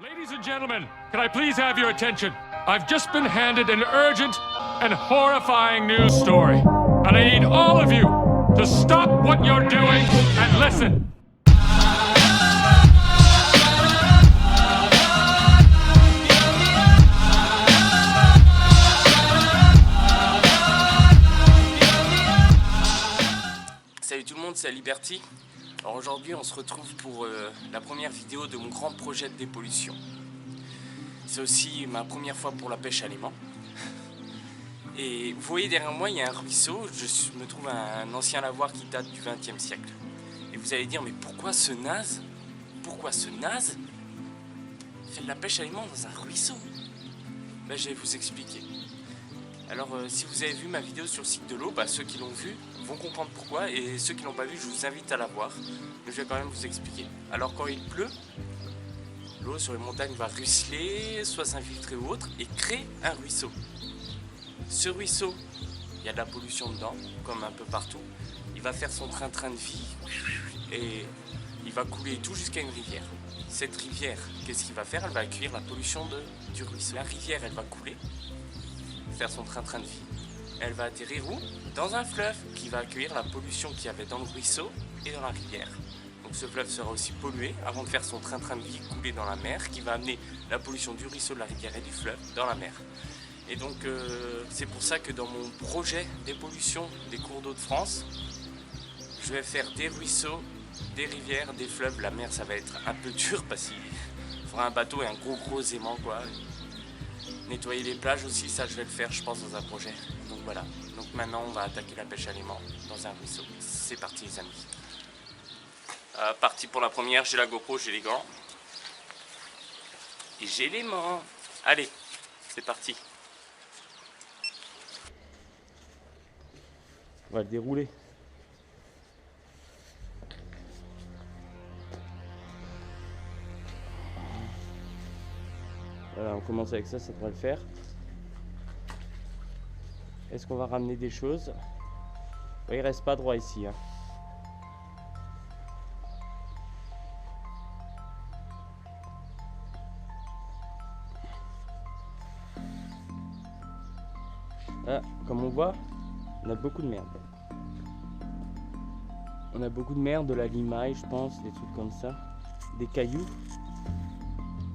Ladies and gentlemen, can I please have your attention? I've just been handed an urgent and horrifying news story. And I need all of you to stop what you're doing and listen. Salut tout le monde, c'est Liberty. Alors aujourd'hui on se retrouve pour la première vidéo de mon grand projet de dépollution. C'est aussi ma première fois pour la pêche à l'aimant. Et vous voyez derrière moi il y a un ruisseau, je me trouve un ancien lavoir qui date du XXe siècle. Et vous allez dire mais pourquoi ce naze fait de la pêche à l'aimant dans un ruisseau? Ben, je vais vous expliquer. Alors si vous avez vu ma vidéo sur le cycle de l'eau, ceux qui l'ont vu vont comprendre pourquoi, et ceux qui l'ont pas vu, je vous invite à la voir. Mais je vais quand même vous expliquer. Alors quand il pleut, l'eau sur les montagnes va ruisseler, soit s'infiltrer ou autre, et créer un ruisseau. Ce ruisseau, il y a de la pollution dedans, comme un peu partout. Il va faire son train-train de vie, et il va couler tout jusqu'à une rivière. Cette rivière, qu'est-ce qu'il va faire? Elle va accueillir la pollution du ruisseau. La rivière, elle va couler, faire son train-train de vie. Elle va atterrir où? Dans un fleuve qui va accueillir la pollution qu'il y avait dans le ruisseau et dans la rivière. Donc ce fleuve sera aussi pollué avant de faire son train-train de vie couler dans la mer, qui va amener la pollution du ruisseau, de la rivière et du fleuve dans la mer. Et donc c'est pour ça que dans mon projet dépollution des cours d'eau de France, je vais faire des ruisseaux, des rivières, des fleuves. La mer ça va être un peu dur parce qu'il faudra un bateau et un gros aimant quoi. Nettoyer les plages aussi, ça je vais le faire je pense dans un projet. Donc voilà, donc maintenant on va attaquer la pêche à l'aimant dans un ruisseau. C'est parti les amis. Parti pour la première, j'ai la GoPro, j'ai les gants. Et j'ai l'aimant. Allez, c'est parti. On va le dérouler. Voilà, on commence avec ça, ça devrait le faire. Est-ce qu'on va ramener des choses? Il reste pas droit ici. Hein. Ah, comme on voit, on a beaucoup de merde. On a beaucoup de merde, de la limaille, je pense, des trucs comme ça. Des cailloux.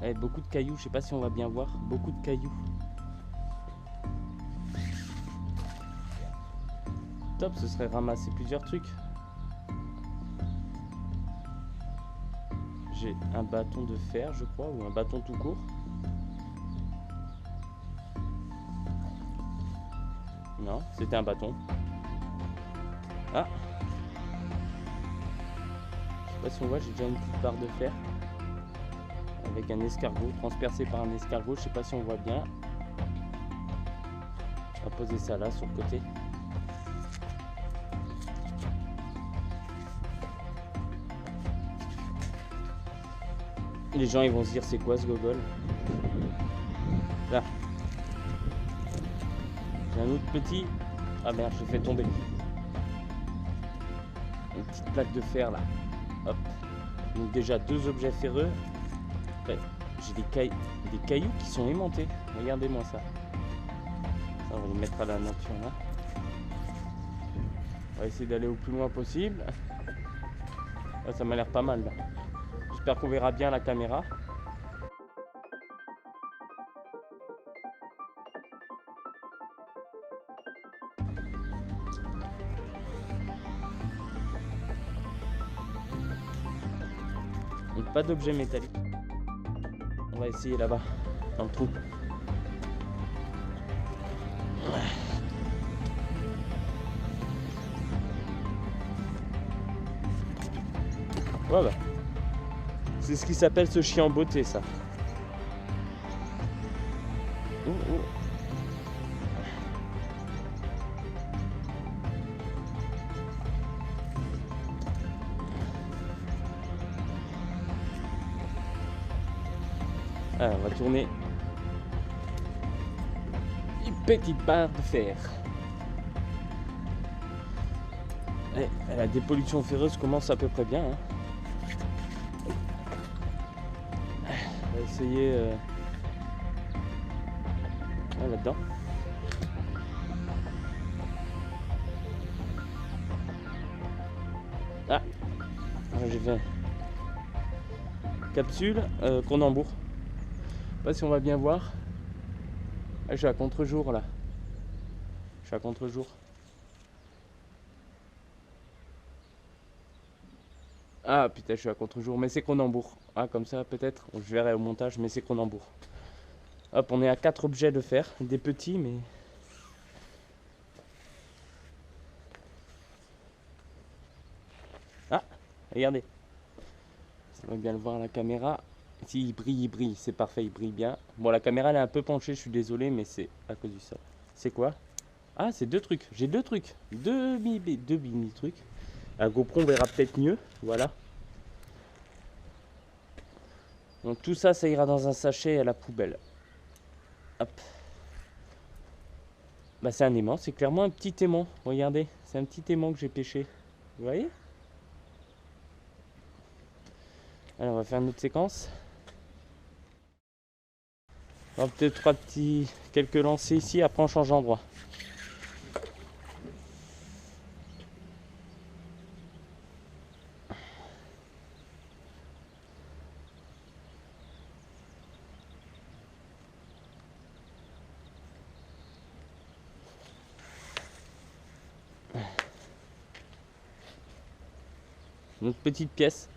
Ouais, beaucoup de cailloux, je sais pas si on va bien voir. Beaucoup de cailloux. Top, ce serait ramasser plusieurs trucs. J'ai un bâton de fer, je crois, ou un bâton tout court. Non, c'était un bâton. Ah! Je sais pas si on voit, j'ai déjà une petite barre de fer. Avec un escargot, transpercé par un escargot, je sais pas si on voit bien. On va poser ça là, sur le côté. Les gens ils vont se dire c'est quoi ce gogol? Là. J'ai un autre petit. Ah merde, je l'ai fait tomber. Une petite plaque de fer là. Hop. Donc déjà deux objets ferreux. Après, j'ai des cailloux qui sont aimantés. Regardez-moi ça. Ça, on va les mettre à la nature là. On va essayer d'aller au plus loin possible. Ah, ça m'a l'air pas mal là. J'espère qu'on verra bien la caméra. Donc pas d'objet métallique. On va essayer là-bas, dans le trou. Voilà. C'est ce qui s'appelle ce chien en beauté, ça. Alors, on va tourner une petite barre de fer. Et la dépollution ferreuse commence à peu près bien. Hein. On va essayer là-dedans. Ah, j'ai fait capsule Cronenbourg. Je sais pas si on va bien voir. Ah, je suis à contre-jour là. Je suis à contre-jour. Ah putain, je suis à contre-jour, mais c'est Cronenbourg. Ah, comme ça peut-être, je verrai au montage, mais c'est Cronenbourg. Hop, on est à 4 objets de fer, des petits, mais... Ah, regardez. Ça va bien le voir à la caméra. Si, il brille, c'est parfait, il brille bien. Bon, la caméra elle est un peu penchée, je suis désolé, mais c'est à cause du sol. C'est quoi? Ah, c'est 2 trucs, j'ai 2 trucs. 2 mini trucs. La GoPro, on verra peut-être mieux, voilà. Donc tout ça, ça ira dans un sachet à la poubelle. Hop. Bah c'est un aimant, c'est clairement un petit aimant. Regardez, c'est un petit aimant que j'ai pêché. Vous voyez? Alors on va faire une autre séquence. On va peut-être quelques lancers ici, après on change d'endroit. Une autre petite pièce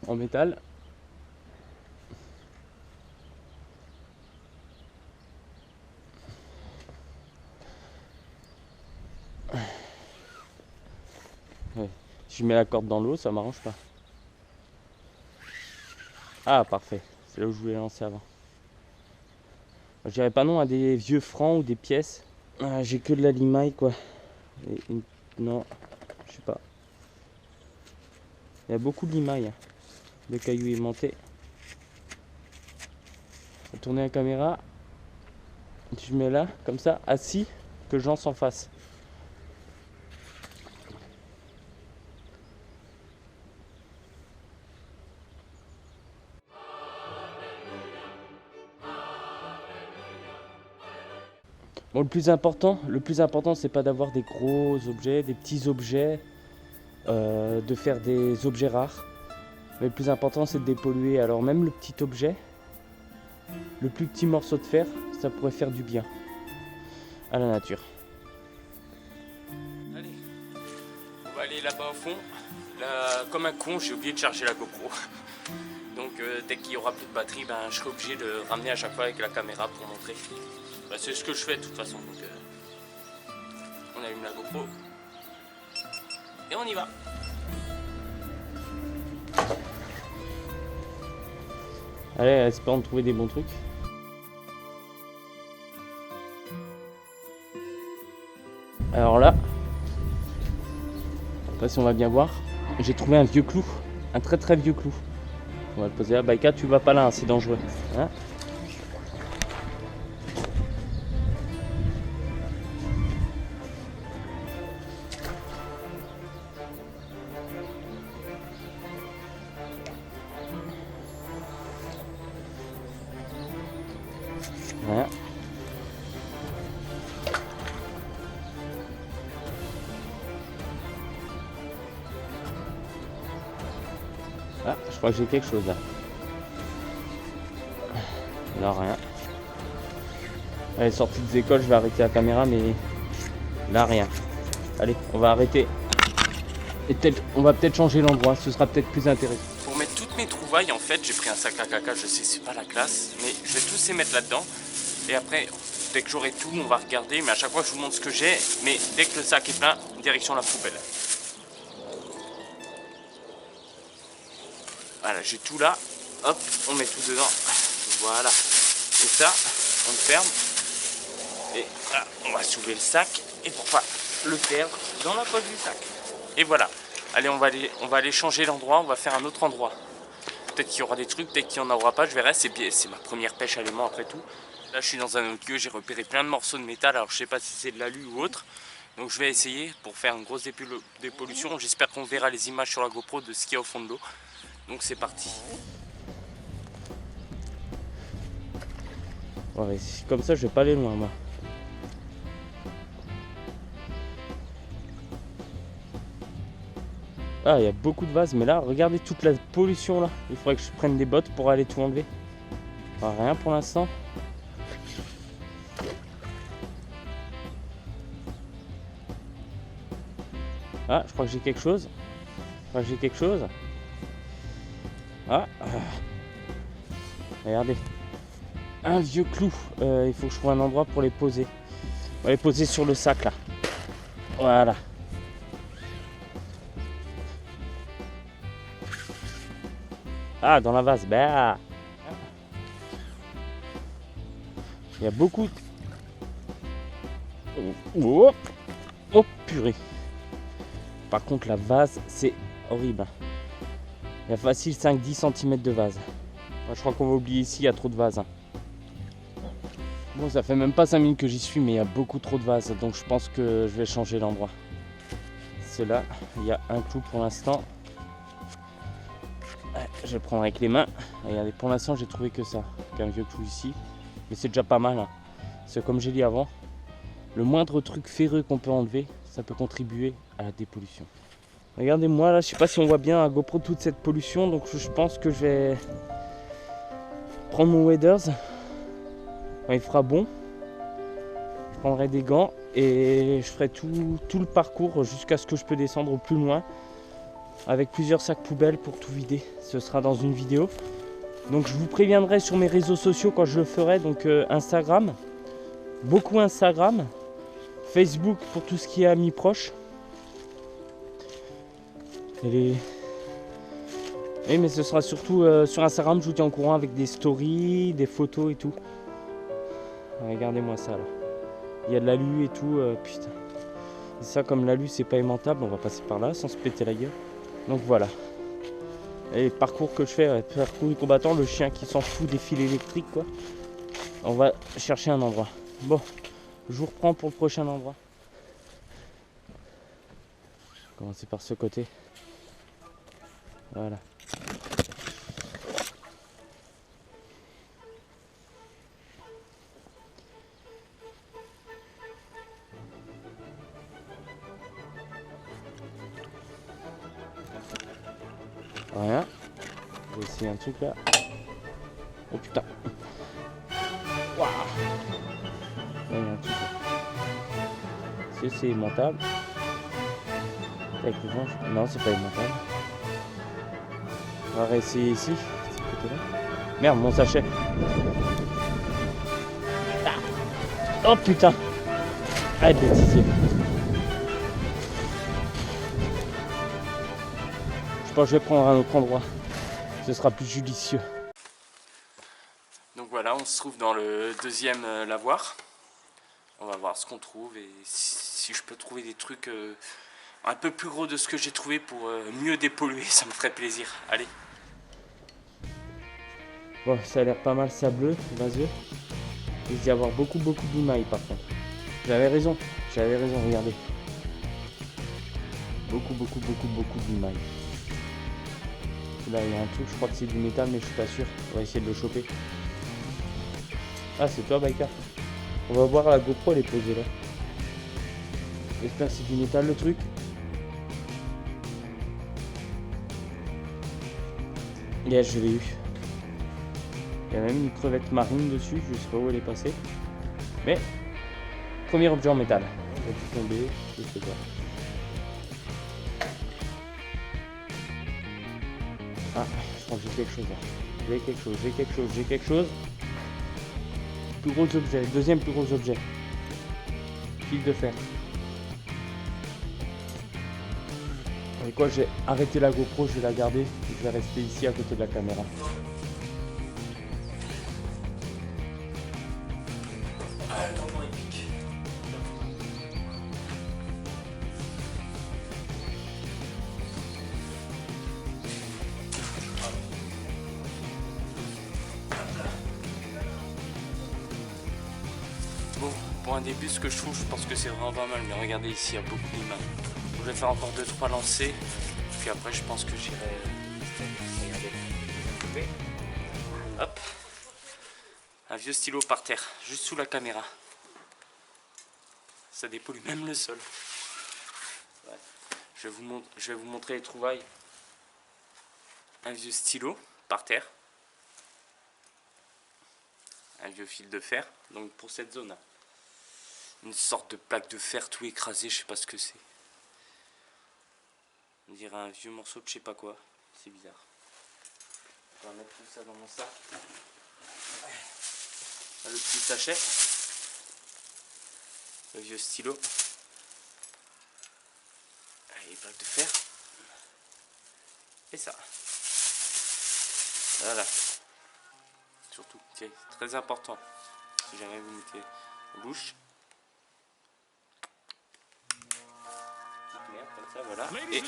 en métal. Ouais. Si je mets la corde dans l'eau, ça m'arrange pas. Ah parfait, c'est là où je voulais lancer avant. Je dirais pas non à des vieux francs ou des pièces. Ah, j'ai que de la limaille quoi. Non, je sais pas. Il y a beaucoup de limaille, hein, de cailloux aimantés. On va tourner la caméra. Je mets là, comme ça, assis, que je lance en face. Bon, le plus important, c'est pas d'avoir des gros objets, des petits objets, de faire des objets rares. Mais le plus important, c'est de dépolluer. Alors même le petit objet, le plus petit morceau de fer, ça pourrait faire du bien à la nature. Allez, on va aller là-bas au fond. Là, comme un con, j'ai oublié de charger la GoPro. Donc dès qu'il n'y aura plus de batterie, ben, je serai obligé de ramener à chaque fois avec la caméra pour montrer. Ben, c'est ce que je fais de toute façon. Donc, on allume la GoPro. Et on y va. Allez, espérons de trouver des bons trucs. Alors là, je sais pas si on va bien voir, j'ai trouvé un vieux clou, un très très vieux clou. On va le poser là. Baïka, tu vas pas là, hein, c'est dangereux. Hein? Voilà. Ah, je crois que j'ai quelque chose là. Non, rien. Allez, sortie des écoles, je vais arrêter la caméra, mais là, rien. Allez, on va arrêter. Et on va peut-être changer l'endroit, ce sera peut-être plus intéressant. Pour mettre toutes mes trouvailles, en fait, j'ai pris un sac à caca, je sais, c'est pas la classe, mais je vais tous les mettre là-dedans. Et après, dès que j'aurai tout, on va regarder, mais à chaque fois, je vous montre ce que j'ai. Mais dès que le sac est plein, direction la poubelle. Voilà, j'ai tout là. Hop, on met tout dedans. Voilà. Et ça, on le ferme. Et là, on va soulever le sac. Et pour pas le perdre dans la poche du sac. Et voilà. Allez, on va aller changer l'endroit. On va faire un autre endroit. Peut-être qu'il y aura des trucs, peut-être qu'il n'y en aura pas. Je verrai. C'est ma première pêche à l'aimant après tout. Là, je suis dans un autre lieu. J'ai repéré plein de morceaux de métal. Alors, je sais pas si c'est de l'alu ou autre. Donc, je vais essayer pour faire une grosse dépollution. J'espère qu'on verra les images sur la GoPro de ce qu'il y a au fond de l'eau. Donc c'est parti. Ouais, comme ça, je vais pas aller loin, moi. Ah, il y a beaucoup de vases, mais là, regardez toute la pollution là. Il faudrait que je prenne des bottes pour aller tout enlever. Enfin, rien pour l'instant. Ah, je crois que j'ai quelque chose. Ah, regardez. Un vieux clou. Il faut que je trouve un endroit pour les poser. On va les poser sur le sac là. Voilà. Ah, dans la vase. Bah. Il y a beaucoup. Oh, oh purée. Par contre, la vase, c'est horrible. Il y a facile 5-10 cm de vase. Moi, je crois qu'on va oublier ici, il y a trop de vases. Bon, ça fait même pas 5 minutes que j'y suis, mais il y a beaucoup trop de vases. Donc je pense que je vais changer l'endroit. C'est là, il y a un clou pour l'instant. Je vais le prendre avec les mains. Regardez, pour l'instant, j'ai trouvé que ça. Qu'un vieux clou ici. Mais c'est déjà pas mal. Hein. Parce que comme j'ai dit avant, le moindre truc ferreux qu'on peut enlever, ça peut contribuer à la dépollution. Regardez-moi là, je sais pas si on voit bien à GoPro toute cette pollution, donc je pense que je vais prendre mon waders. Il fera bon. Je prendrai des gants et je ferai tout le parcours jusqu'à ce que je peux descendre au plus loin avec plusieurs sacs poubelles pour tout vider. Ce sera dans une vidéo. Donc je vous préviendrai sur mes réseaux sociaux quand je le ferai, donc Instagram, beaucoup Instagram, Facebook pour tout ce qui est amis proches. Oui, mais ce sera surtout sur Instagram, je vous tiens au courant avec des stories, des photos et tout. Regardez-moi ça là. Il y a de l'alu et tout, putain. Et ça, comme l'alu c'est pas aimantable, on va passer par là sans se péter la gueule. Donc voilà. Et le parcours que je fais, parcours du combattant, le chien qui s'en fout des fils électriques quoi. On va chercher un endroit. Bon, je vous reprends pour le prochain endroit. Je vais commencer par ce côté. Voilà. Rien. Je vais essayer un truc là. Oh putain. Waouh. Il y a un truc là. C'est aimantable. Avec le vent, non, c'est pas aimantable. On va réessayer ici, de ce côté-là. Merde, mon sachet. Ah. Oh putain. Ah, bêtisier. Je pense que je vais prendre un autre endroit. Ce sera plus judicieux. Donc voilà, on se trouve dans le deuxième lavoir. On va voir ce qu'on trouve et si je peux trouver des trucs un peu plus gros de ce que j'ai trouvé pour mieux dépolluer, ça me ferait plaisir. Allez. Bon, ça a l'air pas mal sableux, vaseux. Il risque d'y avoir beaucoup d'émail par contre. J'avais raison, regardez. Beaucoup d'émail. Là il y a un truc, je crois que c'est du métal mais je suis pas sûr. On va essayer de le choper. Ah, c'est toi Baika. On va voir la GoPro, elle est posée là. J'espère que c'est du métal le truc. Yes, je l'ai eu. Il y a même une crevette marine dessus, je sais pas où elle est passée. Mais, premier objet en métal. Il a dû tomber, je sais pas. Ah, je crois que j'ai quelque chose là. J'ai quelque chose. Plus gros objet, deuxième plus gros objet. Fil de fer. Et quoi, j'ai arrêté la GoPro, je vais la garder. Je vais rester ici à côté de la caméra. Bon, pour un début, ce que je trouve, je pense que c'est vraiment pas mal. Mais regardez ici, il y a beaucoup d'images. Je vais faire encore 2-3 lancers. Puis après, je pense que j'irai. Regardez. Hop. Un vieux stylo par terre, juste sous la caméra. Ça dépollue même le sol. Ouais. Je vais vous montrer les trouvailles. Un vieux stylo par terre. Un vieux fil de fer, donc pour cette zone-là. Une sorte de plaque de fer tout écrasé, je sais pas ce que c'est. On dirait un vieux morceau de je sais pas quoi. C'est bizarre. On va mettre tout ça dans mon sac. Le petit sachet. Le vieux stylo. Les plaques de fer. Et ça. Voilà. Surtout, c'est très important. Si jamais vous mettez la bouche. Comme ça, voilà. Et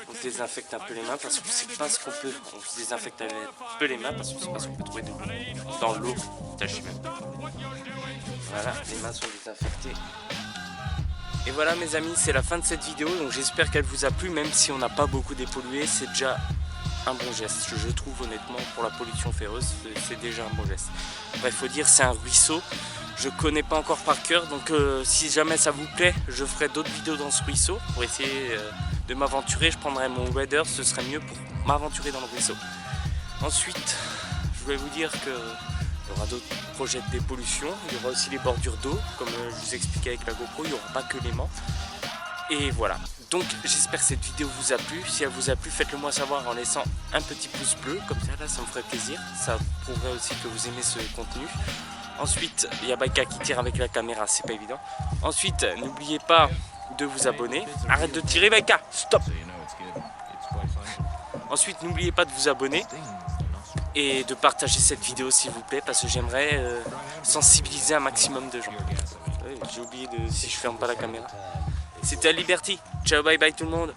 on se désinfecte un peu les mains parce qu'on sait pas ce qu'on peut. On se désinfecte un peu les mains parce qu'on sait pas ce qu'on peut trouver dans l'eau. Voilà, les mains sont désinfectées. Et voilà mes amis, c'est la fin de cette vidéo. Donc j'espère qu'elle vous a plu, même si on n'a pas beaucoup dépollué. C'est déjà un bon geste, je trouve honnêtement, pour la pollution ferreuse. C'est déjà un bon geste. Après, il faut dire, c'est un ruisseau. Je connais pas encore par cœur, donc si jamais ça vous plaît, je ferai d'autres vidéos dans ce ruisseau pour essayer de m'aventurer. Je prendrai mon weather, ce serait mieux pour m'aventurer dans le ruisseau. Ensuite, je voulais vous dire qu'il y aura d'autres projets de dépollution. Il y aura aussi les bordures d'eau, comme je vous expliquais avec la GoPro, il n'y aura pas que l'aimant. Et voilà, donc j'espère que cette vidéo vous a plu. Si elle vous a plu, faites-le moi savoir en laissant un petit pouce bleu, comme ça là ça me ferait plaisir. Ça prouverait aussi que vous aimez ce contenu. Ensuite, il y a Baika qui tire avec la caméra, c'est pas évident. Ensuite, n'oubliez pas de vous abonner. Arrête de tirer, Baika, stop. Ensuite, n'oubliez pas de vous abonner et de partager cette vidéo s'il vous plaît, parce que j'aimerais sensibiliser un maximum de gens. Oui, j'ai oublié de si je ferme pas la caméra. C'était Liberty. Ciao, bye bye tout le monde.